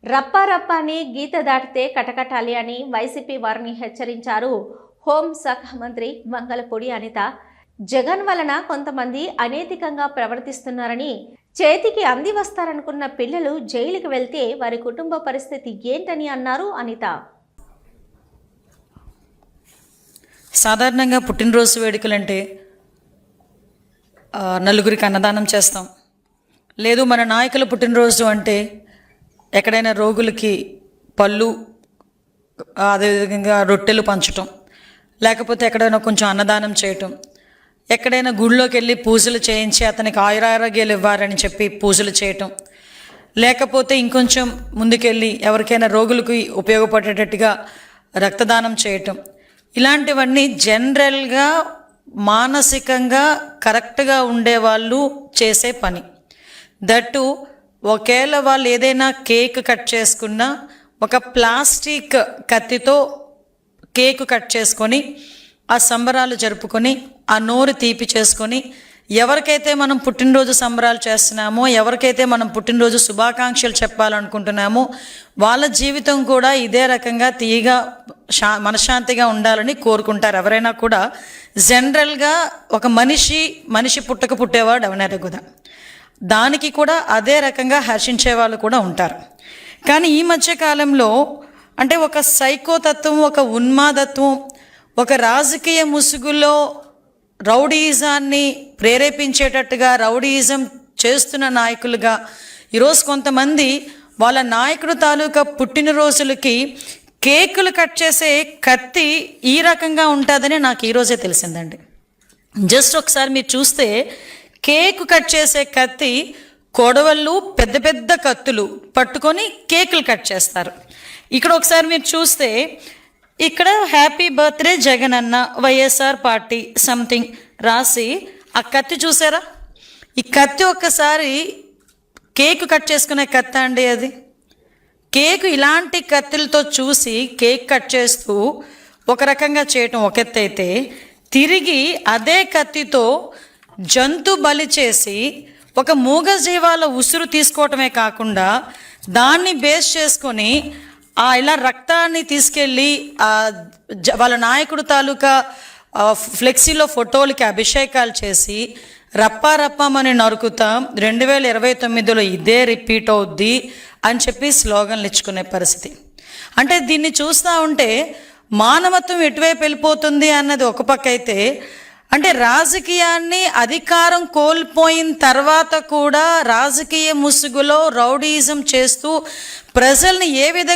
రప్పారప్ప అని గీత దాటితే కటకటాలి అని వైసీపీ వారిని హెచ్చరించారు హోంశాఖ మంత్రి వంగలపూడి అనిత. జగన్ వలన కొంతమంది అనైతికంగా ప్రవర్తిస్తున్నారని, చేతికి అంది వస్తారనుకున్న పిల్లలు జైలుకి వెళ్తే వారి కుటుంబ పరిస్థితి ఏంటని అన్నారు అనిత. సాధారణంగా పుట్టినరోజు వేడుకలంటే నలుగురికి అన్నదానం చేస్తాం. లేదు మన నాయకుల పుట్టినరోజు అంటే ఎక్కడైనా రోగులకి పళ్ళు, అదేవిధంగా రొట్టెలు పంచటం, లేకపోతే ఎక్కడైనా కొంచెం అన్నదానం చేయటం, ఎక్కడైనా గుళ్ళోకి వెళ్ళి పూజలు చేయించి అతనికి ఆయురారోగ్యాలు ఇవ్వారని చెప్పి పూజలు చేయటం, లేకపోతే ఇంకొంచెం ముందుకెళ్ళి ఎవరికైనా రోగులకు ఉపయోగపడేటట్టుగా రక్తదానం చేయటం, ఇలాంటివన్నీ జనరల్గా మానసికంగా కరెక్ట్గా ఉండేవాళ్ళు చేసే పని. దట్టు ఒకవేళ వాళ్ళు ఏదైనా కేక్ కట్ చేసుకున్నా ఒక ప్లాస్టిక్ కత్తితో కేక్ కట్ చేసుకొని ఆ సంబరాలు జరుపుకొని ఆ నోరు తీపి చేసుకొని ఎవరికైతే మనం పుట్టినరోజు సంబరాలు చేస్తున్నామో, ఎవరికైతే మనం పుట్టినరోజు శుభాకాంక్షలు చెప్పాలనుకుంటున్నామో వాళ్ళ జీవితం కూడా ఇదే రకంగా తీయగా మనశ్శాంతిగా ఉండాలని కోరుకుంటారు. ఎవరైనా కూడా జనరల్గా ఒక మనిషి పుట్టేవాడు ఎవరైనా కూడా దానికి కూడా అదే రకంగా హర్షించే వాళ్ళు కూడా ఉంటారు. కానీ ఈ మధ్యకాలంలో అంటే ఒక సైకోతత్వం, ఒక ఉన్మాదత్వం, ఒక రాజకీయ ముసుగులో రౌడీయిజాన్ని ప్రేరేపించేటట్టుగా రౌడీయిజం చేస్తున్న నాయకులుగా ఈరోజు కొంతమంది వాళ్ళ నాయకుడు తాలూకా పుట్టినరోజులకి కేకులు కట్ చేసే కత్తి ఈ రకంగా ఉంటుందని నాకు ఈరోజే తెలిసిందండి. జస్ట్ ఒకసారి మీరు చూస్తే కేకు కట్ చేసే కత్తి కొడవళ్ళు, పెద్ద పెద్ద కత్తులు పట్టుకొని కేకులు కట్ చేస్తారు. ఇక్కడ ఒకసారి మీరు చూస్తే ఇక్కడ హ్యాపీ బర్త్డే జగన్ అన్న వైఎస్ఆర్ పార్టీ సంథింగ్ రాసి ఆ కత్తి చూసారా? ఈ కత్తి ఒక్కసారి కేకు కట్ చేసుకునే కత్తి అండి అది. కేకు ఇలాంటి కత్తులతో చూసి కేక్ కట్ చేస్తూ ఒక రకంగా చేయటం ఒక ఎత్తు అయితే, తిరిగి అదే కత్తితో జంతు బలి చేసి ఒక మూగజీవాల ఉసురు తీసుకోవటమే కాకుండా దాన్ని బేస్ చేసుకొని ఇలా రక్తాన్ని తీసుకెళ్ళి వాళ్ళ నాయకుడు తాలూకా ఫ్లెక్సీలో ఫోటోలకి అభిషేకాలు చేసి రప్పారప్పమని నరుకుతాం, 2029లో ఇదే రిపీట్ అవుద్ది అని చెప్పి స్లోగన్లు ఇచ్చుకునే పరిస్థితి. అంటే దీన్ని చూస్తూ ఉంటే మానవత్వం ఎటువైపు వెళ్ళిపోతుంది అన్నది ఒక పక్క అయితే, అంటే రాజకీయాన్ని అధికారం కోల్పోయిన తర్వాత కూడా రాజకీయ ముసుగులో రౌడీయిజం చేస్తూ ప్రజల్ని ఏ విధంగా